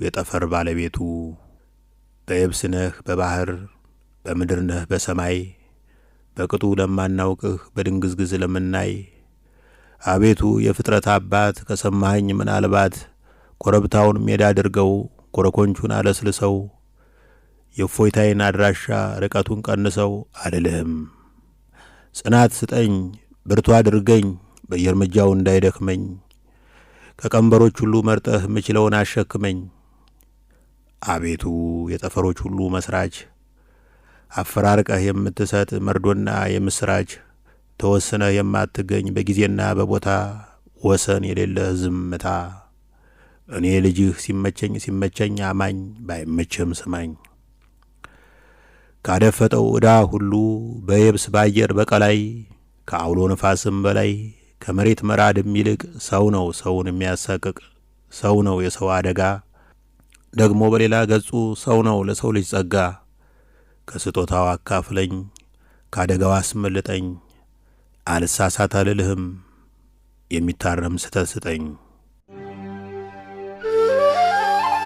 የጠፈር ባለቤቱ በየብስ ነህ በባህር በምድር ነህ በሰማይ በቅጡ ለማናውቅህ በድንግዝግዝ ለምናይ አቤቱ የፍጥረት አባት ከሰማኸኝ ምናልባት ኮረብታውን ሜዳ አድርገው ኮረኮንቹን አለስልሰው የእፎይታዬን አድራሻ ርቀቱን ቀንሰው አልልህም። ጽናት ስጠኝ ብርቱ አድርገኝ በየእርምጃው እንዳይደክመኝ ከቀንበሮች ሁሉ መርጠህ ምችለውን አሸክመኝ። አቤቱ የጠፈሮች ሁሉ መስራች አፈራርቀህ የምትሰጥ መርዶና የምስራች ተወስነህ የማትገኝ በጊዜና በቦታ ወሰን የሌለህ ዝምታ እኔ ልጅህ ሲመቸኝ አማኝ ባይመችህም ስማኝ። ካደፈጠው ዕዳ ሁሉ በየብስ ባየር በቀላይ ከአውሎ ነፋስም በላይ ከመሬት መራድም ይልቅ ሰው ነው ሰውን የሚያሳቅቅ ሰው ነው የሰው አደጋ ደግሞ በሌላ ገጹ ሰው ነው ለሰው ልጅ ጸጋ። ከስጦታው አካፍለኝ ካደጋው አስመልጠኝ አልሳሳት አልልህም የሚታረም ስተት ስጠኝ።